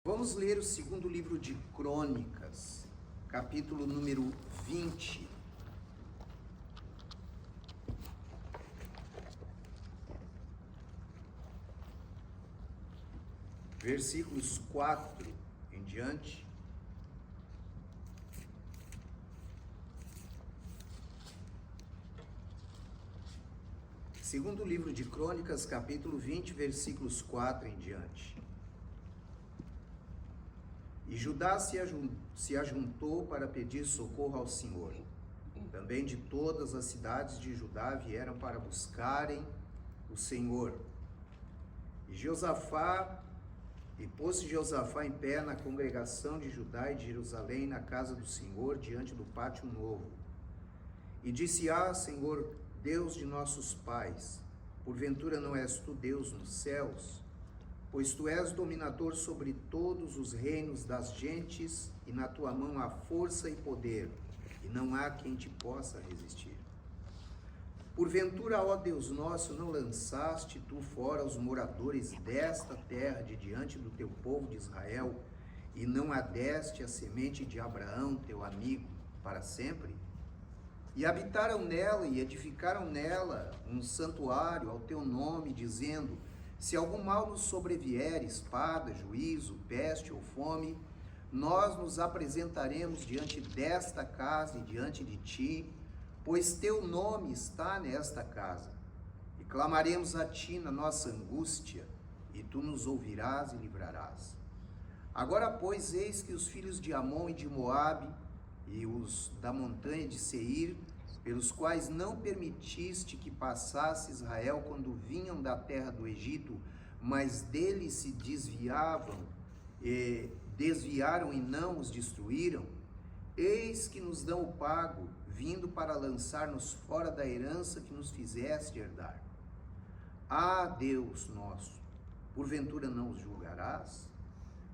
Vamos ler o segundo livro de Crônicas, capítulo número 20. Versículos 4 em diante. Segundo livro de Crônicas, capítulo 20, versículos 4 em diante. E Judá se ajuntou para pedir socorro ao Senhor. Também de todas as cidades de Judá vieram para buscarem o Senhor. E pôs-se Josafá em pé na congregação de Judá e de Jerusalém, na casa do Senhor, diante do pátio novo. E disse: Senhor, Deus de nossos pais, porventura não és tu Deus nos céus? Pois tu és dominador sobre todos os reinos das gentes, e na tua mão há força e poder, e não há quem te possa resistir. Porventura, ó Deus nosso, não lançaste tu fora os moradores desta terra de diante do teu povo de Israel, e não adeste a semente de Abraão, teu amigo, para sempre? E habitaram nela e edificaram nela um santuário ao teu nome, dizendo: se algum mal nos sobrevier, espada, juízo, peste ou fome, nós nos apresentaremos diante desta casa e diante de ti, pois teu nome está nesta casa. E clamaremos a ti na nossa angústia, e tu nos ouvirás e livrarás. Agora, pois, eis que os filhos de Amon e de Moabe, e os da montanha de Seir, pelos quais não permitiste que passasse Israel quando vinham da terra do Egito, mas deles se desviaram e não os destruíram, eis que nos dão o pago, vindo para lançar-nos fora da herança que nos fizeste herdar. Deus nosso, porventura não os julgarás?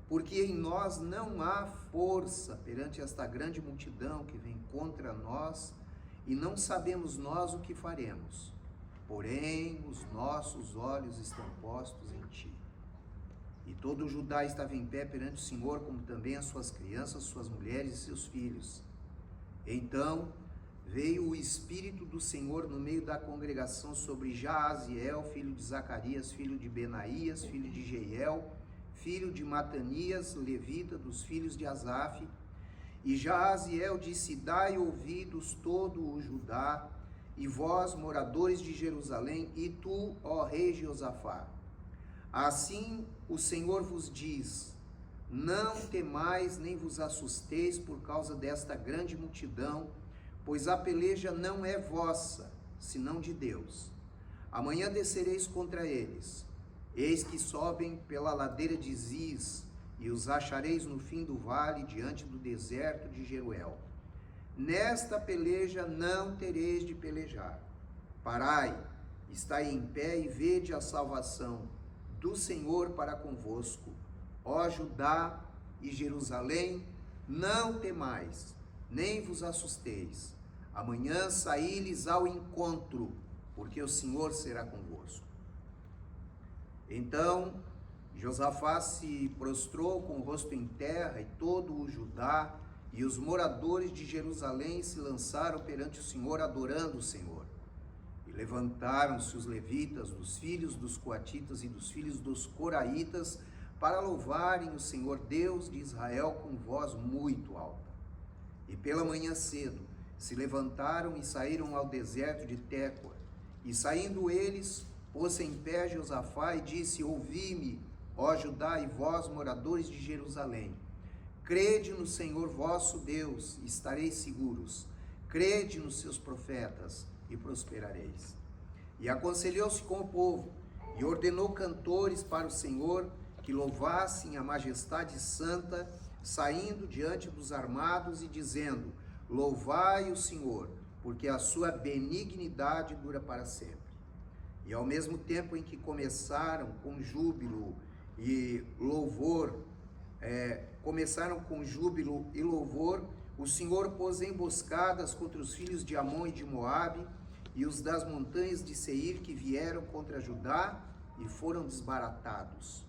Porque em nós não há força perante esta grande multidão que vem contra nós, e não sabemos nós o que faremos, porém os nossos olhos estão postos em ti. E todo o Judá estava em pé perante o Senhor, como também as suas crianças, suas mulheres e seus filhos. Então veio o Espírito do Senhor no meio da congregação sobre Jaaziel, filho de Zacarias, filho de Benaías, filho de Jeiel, filho de Matanias, levita dos filhos de Asaf. E Jaaziel disse: dai ouvidos todo o Judá, e vós, moradores de Jerusalém, e tu, ó rei Josafá. Assim o Senhor vos diz: não temais nem vos assusteis por causa desta grande multidão, pois a peleja não é vossa, senão de Deus. Amanhã descereis contra eles. Eis que sobem pela ladeira de Ziz, e os achareis no fim do vale, diante do deserto de Jeruel. Nesta peleja não tereis de pelejar. Parai, estai em pé e vede a salvação do Senhor para convosco. Ó Judá e Jerusalém, não temais, nem vos assusteis. Amanhã saí-lhes ao encontro, porque o Senhor será convosco. Então Josafá se prostrou com o rosto em terra, e todo o Judá e os moradores de Jerusalém se lançaram perante o Senhor, adorando o Senhor. E levantaram-se os levitas, dos filhos dos coatitas e dos filhos dos coraitas, para louvarem o Senhor Deus de Israel com voz muito alta. E pela manhã cedo se levantaram e saíram ao deserto de Tecoa. E saindo eles, pôs-se em pé Josafá e disse: ouvi-me, ó Judá e vós, moradores de Jerusalém. Crede no Senhor vosso Deus, e estareis seguros. Crede nos seus profetas, e prosperareis. E aconselhou-se com o povo, e ordenou cantores para o Senhor, que louvassem a majestade santa, saindo diante dos armados e dizendo: louvai o Senhor, porque a sua benignidade dura para sempre. E ao mesmo tempo em que começaram com júbilo e louvor, o Senhor pôs emboscadas contra os filhos de Amon e de Moabe, e os das montanhas de Seir, que vieram contra Judá e foram desbaratados.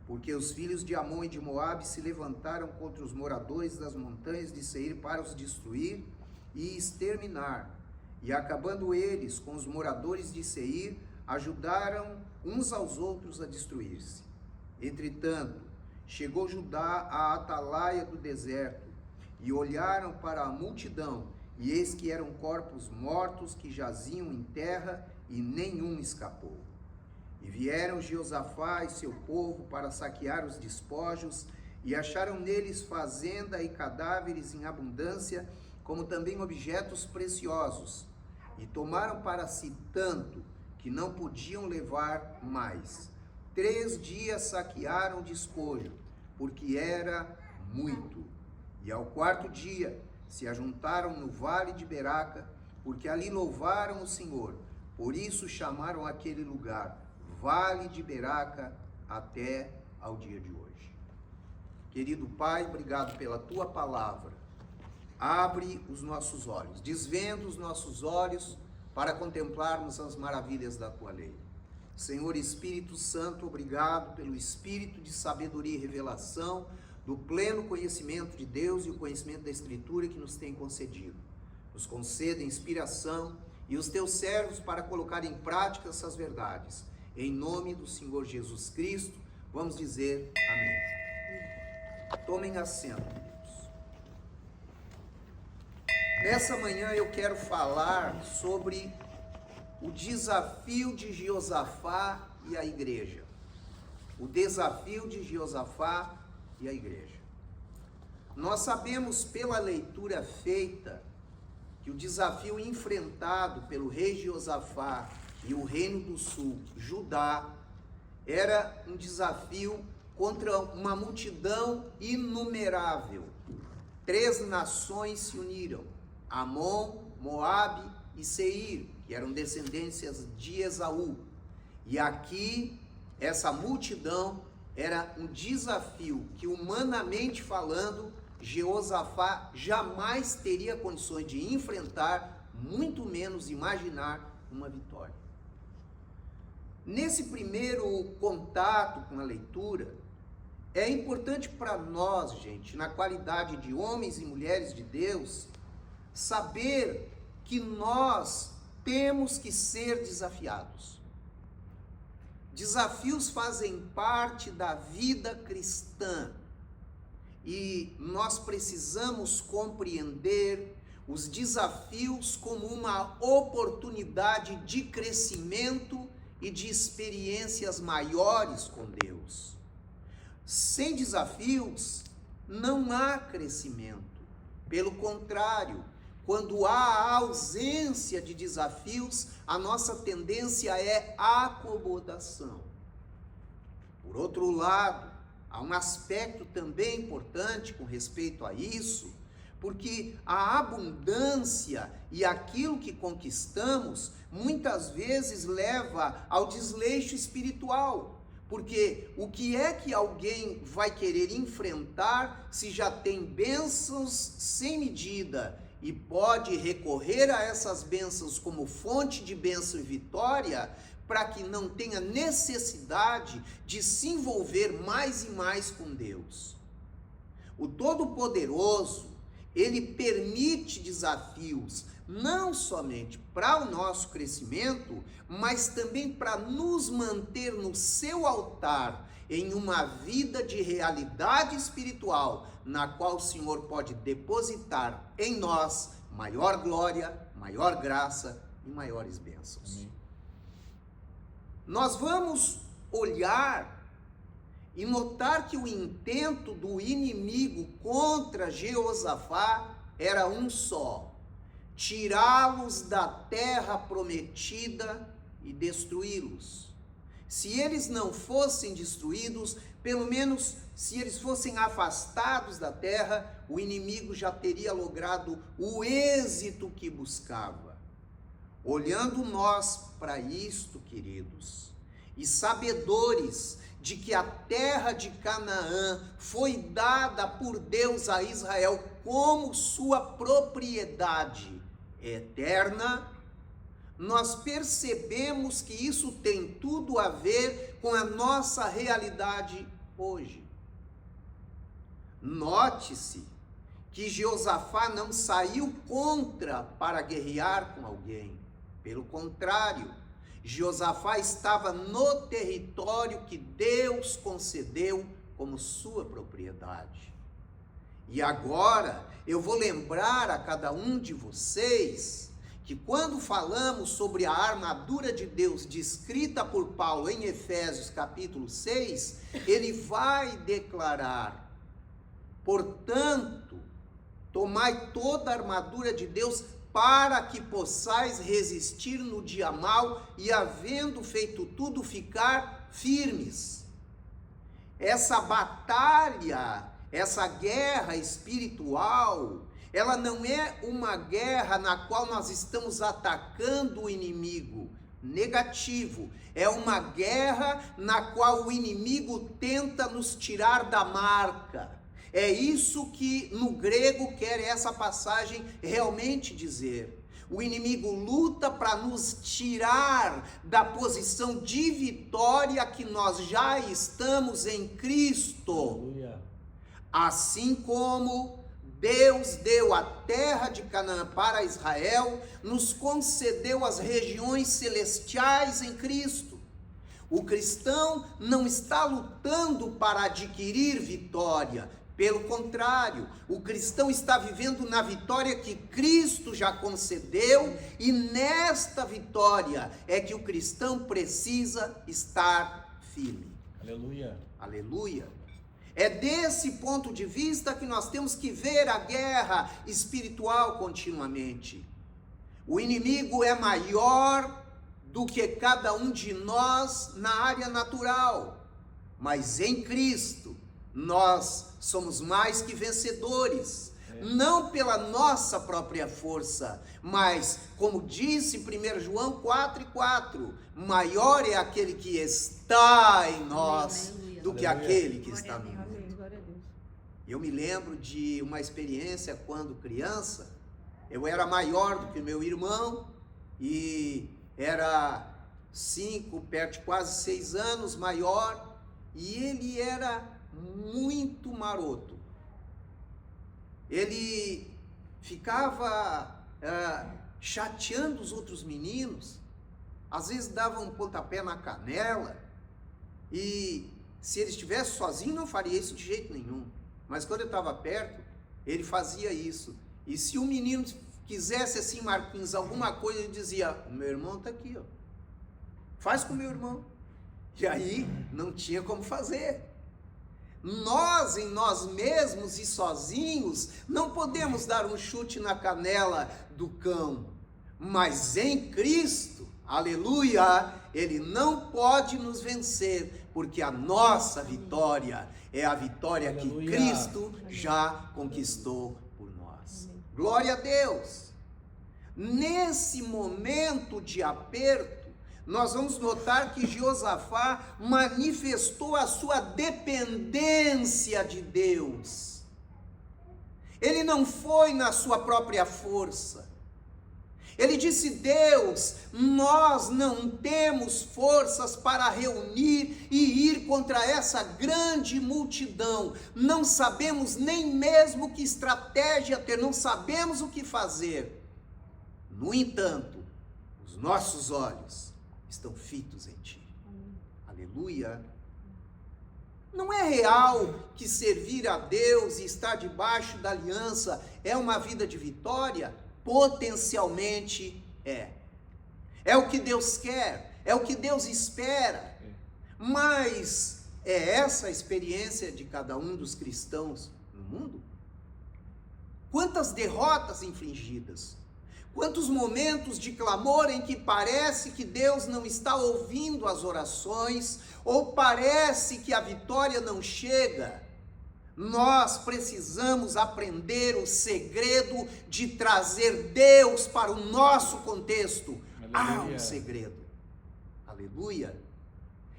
porque os filhos de Amon e de Moabe se levantaram contra os moradores das montanhas de Seir para os destruir e exterminar. E acabando eles com os moradores de Seir, ajudaram uns aos outros a destruir-se. Entretanto, chegou Judá à atalaia do deserto, e olharam para a multidão, e eis que eram corpos mortos que jaziam em terra, e nenhum escapou. E vieram Jeosafá e seu povo para saquear os despojos, e acharam neles fazenda e cadáveres em abundância, como também objetos preciosos. E tomaram para si tanto, que não podiam levar mais. 3 dias saquearam o despojo, porque era muito. E ao 4º dia se ajuntaram no vale de Beraca, porque ali louvaram o Senhor. Por isso chamaram aquele lugar Vale de Beraca até ao dia de hoje. Querido Pai, obrigado pela tua palavra. Abre os nossos olhos, desvenda os nossos olhos para contemplarmos as maravilhas da tua lei. Senhor Espírito Santo, obrigado pelo espírito de sabedoria e revelação, do pleno conhecimento de Deus e o conhecimento da Escritura que nos tem concedido. Nos conceda inspiração e os teus servos para colocar em prática essas verdades. Em nome do Senhor Jesus Cristo, vamos dizer amém. Tomem assento, queridos. Nessa manhã eu quero falar sobre o desafio de Jeosafá e a igreja. O desafio de Jeosafá e a igreja. Nós sabemos pela leitura feita que o desafio enfrentado pelo rei Jeosafá e o reino do sul, Judá, era um desafio contra uma multidão inumerável. 3 nações se uniram: Amon, Moabe e Seir, que eram descendências de Esaú. E aqui, essa multidão era um desafio que, humanamente falando, Jeosafá jamais teria condições de enfrentar, muito menos imaginar uma vitória. Nesse primeiro contato com a leitura, é importante para nós, gente, na qualidade de homens e mulheres de Deus, saber que nós temos que ser desafiados. Desafios fazem parte da vida cristã e nós precisamos compreender os desafios como uma oportunidade de crescimento e de experiências maiores com Deus. Sem desafios, não há crescimento. Pelo contrário, quando há ausência de desafios, a nossa tendência é acomodação. Por outro lado, há um aspecto também importante com respeito a isso, porque a abundância e aquilo que conquistamos muitas vezes leva ao desleixo espiritual. Porque o que é que alguém vai querer enfrentar se já tem bênçãos sem medida e pode recorrer a essas bênçãos como fonte de bênção e vitória, para que não tenha necessidade de se envolver mais e mais com Deus? O Todo-Poderoso, ele permite desafios, não somente para o nosso crescimento, mas também para nos manter no seu altar, em uma vida de realidade espiritual, na qual o Senhor pode depositar em nós maior glória, maior graça e maiores bênçãos. Amém. Nós vamos olhar e notar que o intento do inimigo contra Jeosafá era um só: tirá-los da terra prometida e destruí-los. Se eles não fossem destruídos, pelo menos se eles fossem afastados da terra, o inimigo já teria logrado o êxito que buscava. Olhando nós para isto, queridos, e sabedores de que a terra de Canaã foi dada por Deus a Israel como sua propriedade eterna, nós percebemos que isso tem tudo a ver com a nossa realidade hoje. Note-se que Jeosafá não saiu contra para guerrear com alguém. Pelo contrário, Jeosafá estava no território que Deus concedeu como sua propriedade. E agora eu vou lembrar a cada um de vocês que quando falamos sobre a armadura de Deus descrita por Paulo em Efésios capítulo 6, ele vai declarar: portanto, tomai toda a armadura de Deus para que possais resistir no dia mau e, havendo feito tudo, ficar firmes. Essa batalha, essa guerra espiritual, ela não é uma guerra na qual nós estamos atacando o inimigo. Negativo. É uma guerra na qual o inimigo tenta nos tirar da marca. É isso que no grego quer essa passagem realmente dizer. O inimigo luta para nos tirar da posição de vitória que nós já estamos em Cristo. Aleluia. Assim como Deus deu a terra de Canaã para Israel, nos concedeu as regiões celestiais em Cristo. O cristão não está lutando para adquirir vitória. Pelo contrário, o cristão está vivendo na vitória que Cristo já concedeu, e nesta vitória é que o cristão precisa estar firme. Aleluia. Aleluia. É desse ponto de vista que nós temos que ver a guerra espiritual continuamente. O inimigo é maior do que cada um de nós na área natural, mas em Cristo nós somos mais que vencedores, não pela nossa própria força, mas, como disse 1 João 4:4, maior é aquele que está em nós do que aquele que está no mundo. Eu me lembro de uma experiência quando criança. Eu era maior do que meu irmão e era 5, perto de quase 6 anos maior, e ele era muito maroto. Ele ficava chateando os outros meninos, às vezes dava um pontapé na canela, e se ele estivesse sozinho não faria isso de jeito nenhum, mas quando eu estava perto, ele fazia isso. E se o menino quisesse assim, Marquinhos, alguma coisa, ele dizia: o meu irmão está aqui, ó, faz com o meu irmão. E aí não tinha como fazer. Nós, em nós mesmos e sozinhos, não podemos dar um chute na canela do cão, mas em Cristo, aleluia, Ele não pode nos vencer, porque a nossa vitória é a vitória aleluia, que Cristo já conquistou por nós. Glória a Deus! Nesse momento de aperto, nós vamos notar que Jeosafá manifestou a sua dependência de Deus. Ele não foi na sua própria força. Ele disse: Deus, nós não temos forças para reunir e ir contra essa grande multidão. Não sabemos nem mesmo que estratégia ter, não sabemos o que fazer. No entanto, os nossos olhos estão fitos em ti. Aleluia. Não é real que servir a Deus e estar debaixo da aliança é uma vida de vitória? Potencialmente é. É o que Deus quer, é o que Deus espera. Mas é essa a experiência de cada um dos cristãos no mundo? Quantas derrotas infligidas? Quantos momentos de clamor em que parece que Deus não está ouvindo as orações, ou parece que a vitória não chega? Nós precisamos aprender o segredo de trazer Deus para o nosso contexto. Aleluia. Há um segredo. Aleluia.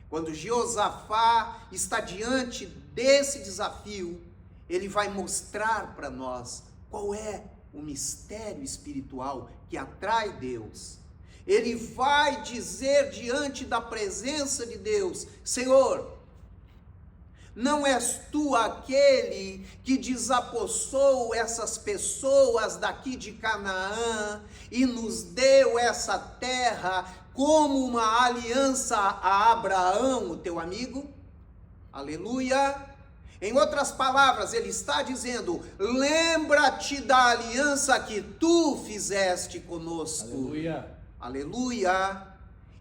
Quando Jeosafá está diante desse desafio, ele vai mostrar para nós qual é o mistério espiritual que atrai Deus. Ele vai dizer diante da presença de Deus: Senhor, Não és tu aquele que desapossou essas pessoas daqui de Canaã e nos deu essa terra como uma aliança a Abraão, o teu amigo? Aleluia! Em outras palavras, ele está dizendo: lembra-te da aliança que tu fizeste conosco. Aleluia! Aleluia!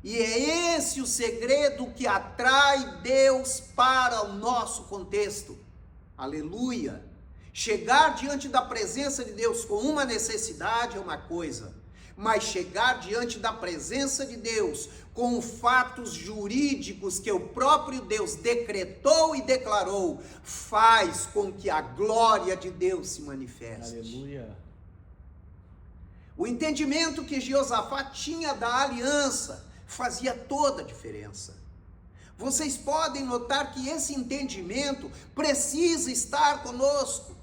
E é esse o segredo que atrai Deus para o nosso contexto. Aleluia! Chegar diante da presença de Deus com uma necessidade é uma coisa, mas chegar diante da presença de Deus com fatos jurídicos que o próprio Deus decretou e declarou, faz com que a glória de Deus se manifeste. Aleluia! O entendimento que Jeosafá tinha da aliança fazia toda a diferença. Vocês podem notar que esse entendimento precisa estar conosco.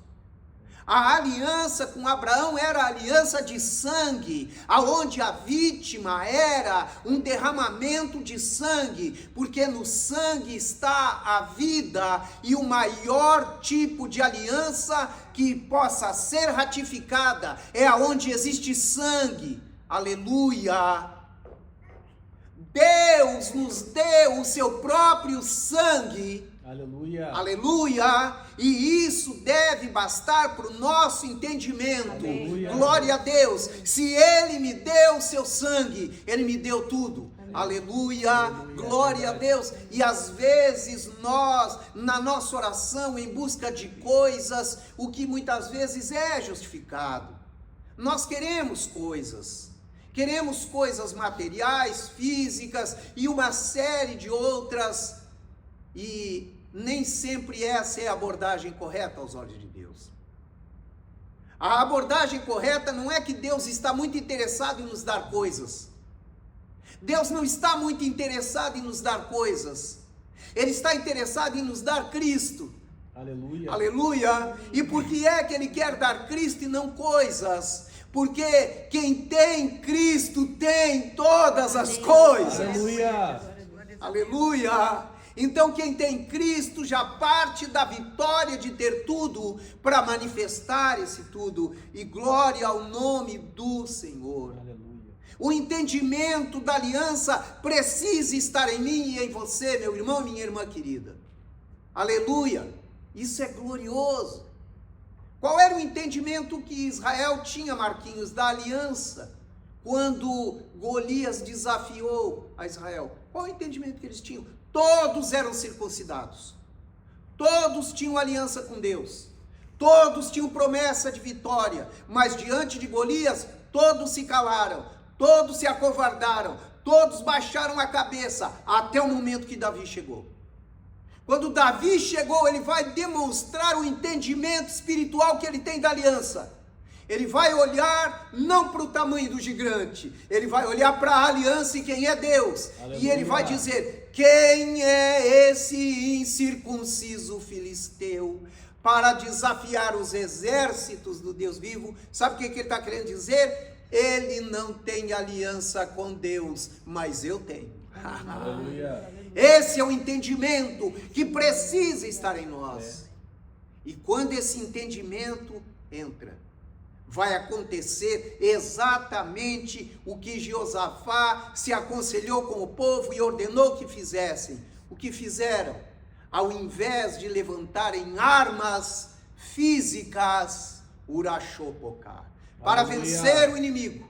A aliança com Abraão era a aliança de sangue, aonde a vítima era um derramamento de sangue, porque no sangue está a vida, e o maior tipo de aliança que possa ser ratificada é aonde existe sangue. Aleluia! Deus nos deu o seu próprio sangue. Aleluia! Aleluia! E isso deve bastar para o nosso entendimento. Aleluia. Glória a Deus! Se Ele me deu o seu sangue, Ele me deu tudo. Aleluia. Aleluia! Glória a Deus! E às vezes nós, na nossa oração, em busca de coisas, o que muitas vezes é justificado. Nós queremos coisas materiais, físicas e uma série de outras, e nem sempre essa é a abordagem correta aos olhos de Deus. A abordagem correta não é que Deus está muito interessado em nos dar coisas. Deus não está muito interessado em nos dar coisas. Ele está interessado em nos dar Cristo. Aleluia! Aleluia! E por que é que Ele quer dar Cristo e não coisas? Porque quem tem Cristo tem todas as coisas. Aleluia! Aleluia! Então quem tem Cristo já parte da vitória de ter tudo para manifestar esse tudo. E glória ao nome do Senhor. Aleluia! O entendimento da aliança precisa estar em mim e em você, meu irmão, minha irmã querida. Aleluia! Isso é glorioso. Qual era o entendimento que Israel tinha, Marquinhos, da aliança, quando Golias desafiou a Israel? Qual o entendimento que eles tinham? Todos eram circuncidados, todos tinham aliança com Deus, todos tinham promessa de vitória, mas diante de Golias, todos se calaram, todos se acovardaram, todos baixaram a cabeça, até o momento que Davi chegou. Quando Davi chegou, ele vai demonstrar o entendimento espiritual que ele tem da aliança. Ele vai olhar não para o tamanho do gigante, ele vai olhar para a aliança e quem é Deus. Aleluia. E ele vai dizer: quem é esse incircunciso filisteu para desafiar os exércitos do Deus vivo? Sabe o que ele está querendo dizer? Ele não tem aliança com Deus, mas eu tenho. Aleluia! Esse é o entendimento que precisa estar em nós. E quando esse entendimento entra, vai acontecer exatamente o que Jeosafá se aconselhou com o povo e ordenou que fizessem. O que fizeram? Ao invés de levantarem armas físicas, Urashopoká, para vencer o inimigo.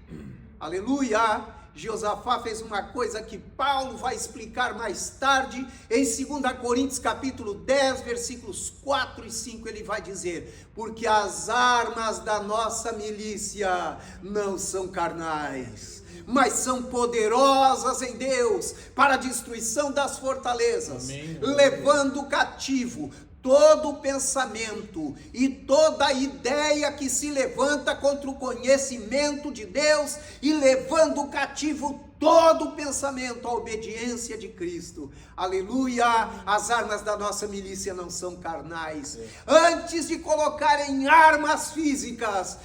Aleluia! Jeosafá fez uma coisa que Paulo vai explicar mais tarde, em 2 Coríntios capítulo 10, versículos 4 e 5, ele vai dizer: porque as armas da nossa milícia não são carnais, mas são poderosas em Deus, para a destruição das fortalezas. Amém. Levando cativo todo pensamento e toda ideia que se levanta contra o conhecimento de Deus, e levando cativo todo pensamento à obediência de Cristo. Aleluia! As armas da nossa milícia não são carnais. Antes de colocarem armas físicas,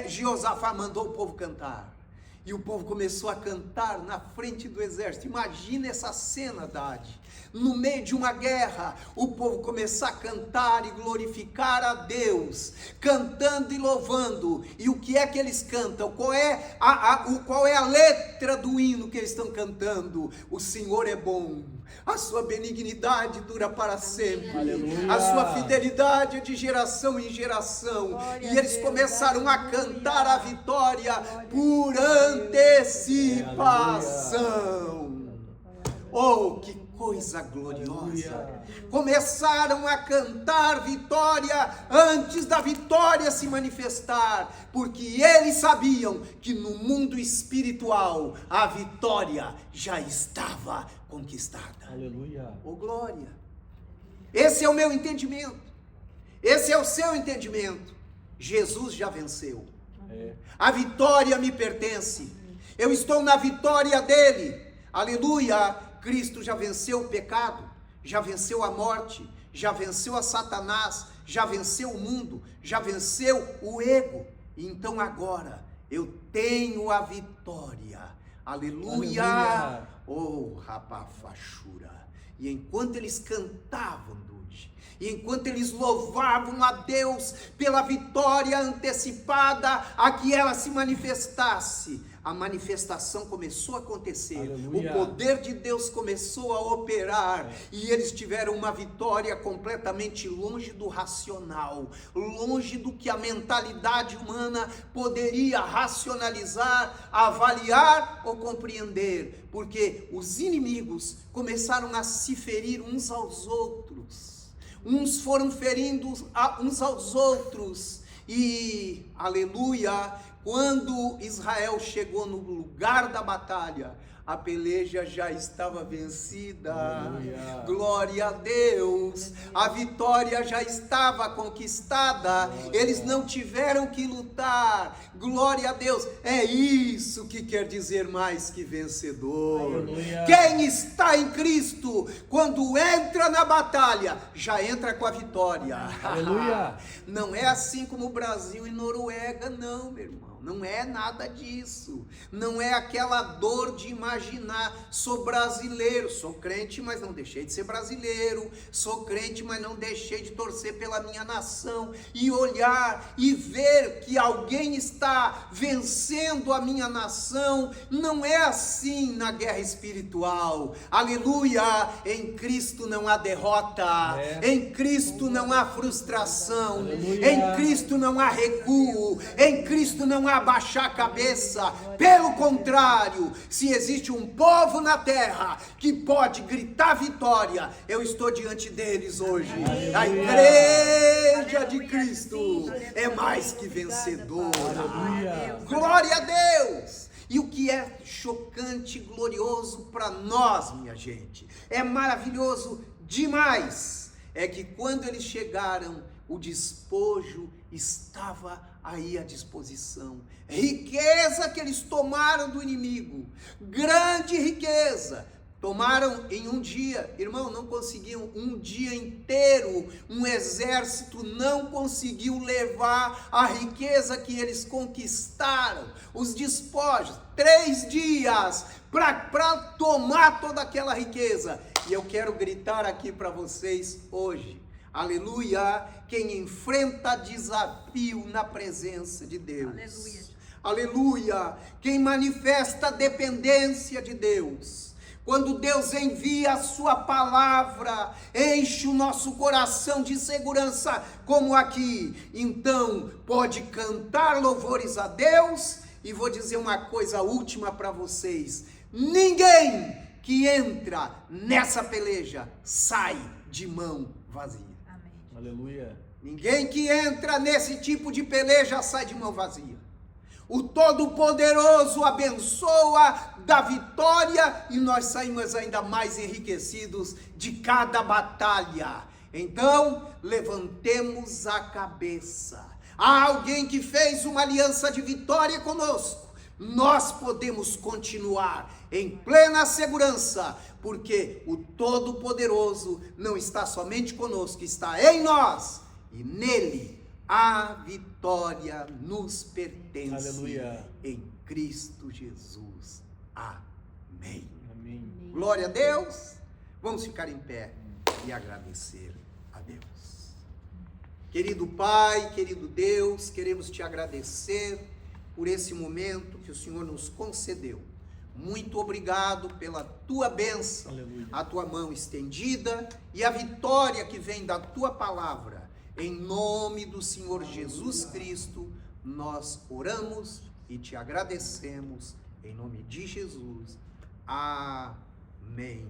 Jeosafá mandou o povo cantar. E o povo começou a cantar na frente do exército. Imagina essa cena, Dade. No meio de uma guerra, o povo começar a cantar e glorificar a Deus, cantando e louvando. E o que é que eles cantam? Qual é a letra do hino que eles estão cantando? O Senhor é bom, a sua benignidade dura para sempre. Aleluia. A sua fidelidade é de geração em geração. Glória E eles a Deus, começaram a aleluia. cantar a vitória Glória por a antecipação. Oh, que coisa gloriosa! Aleluia. Começaram a cantar vitória antes da vitória se manifestar, porque eles sabiam que no mundo espiritual a vitória já estava conquistada. Aleluia. Oh, glória! Esse é o meu entendimento. Esse é o seu entendimento. Jesus já venceu. É. A vitória me pertence. Eu estou na vitória dele. Aleluia! Cristo já venceu o pecado, já venceu a morte, já venceu a Satanás, já venceu o mundo, já venceu o ego. Então agora eu tenho a vitória. Aleluia! Aleluia. Oh, rapafachura. E enquanto eles cantavam, Dude, e enquanto eles louvavam a Deus pela vitória antecipada a que ela se manifestasse, a manifestação começou a acontecer. Aleluia. O poder de Deus começou a operar, e eles tiveram uma vitória completamente longe do racional, longe do que a mentalidade humana poderia racionalizar, avaliar ou compreender, porque os inimigos começaram a se ferir uns aos outros, uns foram ferindo uns aos outros, e aleluia, quando Israel chegou no lugar da batalha, a peleja já estava vencida. Aleluia. Glória a Deus, a vitória já estava conquistada, eles não tiveram que lutar. Glória a Deus, é isso que quer dizer mais que vencedor. Aleluia. Quem está em Cristo, quando entra na batalha, já entra com a vitória. Aleluia. Não é assim como o Brasil e Noruega, não, meu irmão. Não é nada disso. Não é aquela dor de imaginar, sou brasileiro, sou crente, mas não deixei de ser brasileiro, sou crente, mas não deixei de torcer pela minha nação, e olhar e ver que alguém está vencendo a minha nação. Não é assim na guerra espiritual. Aleluia! Em Cristo não há derrota, em Cristo não há frustração, Aleluia. em Cristo não há recuo, em Cristo não há baixar a cabeça. Pelo contrário, se existe um povo na terra que pode gritar vitória, eu estou diante deles hoje. A igreja de Cristo é mais que vencedora. Aleluia. Glória a Deus! E o que é chocante e glorioso para nós, minha gente, é maravilhoso demais, é que quando eles chegaram, o despojo estava aí à disposição. Riqueza que eles tomaram do inimigo, grande riqueza, tomaram em um dia. Irmão, não conseguiam um dia inteiro, um exército não conseguiu levar a riqueza que eles conquistaram, os despojos, 3 dias para tomar toda aquela riqueza. E eu quero gritar aqui para vocês hoje, aleluia, quem enfrenta desafio na presença de Deus, Aleluia. Aleluia, quem manifesta dependência de Deus, quando Deus envia a sua palavra, enche o nosso coração de segurança, como aqui, então pode cantar louvores a Deus. E vou dizer uma coisa última para vocês: ninguém que entra nessa peleja sai de mão vazia. Amém. Aleluia. Ninguém que entra nesse tipo de peleja sai de mão vazia. O Todo-Poderoso abençoa, dá vitória, e nós saímos ainda mais enriquecidos de cada batalha. Então, levantemos a cabeça. Há alguém que fez uma aliança de vitória conosco. Nós podemos continuar em plena segurança, porque o Todo-Poderoso não está somente conosco, está em nós, e nele A vitória nos pertence. Aleluia. Em Cristo Jesus. Amém. Amém. Glória a Deus. Vamos ficar em pé e agradecer a Deus. Querido Pai, querido Deus, queremos te agradecer por esse momento que o Senhor nos concedeu. Muito obrigado pela tua bênção, Aleluia. a tua mão estendida e a vitória que vem da tua palavra. Em nome do Senhor Jesus Cristo, nós oramos e te agradecemos. Em nome de Jesus. Amém.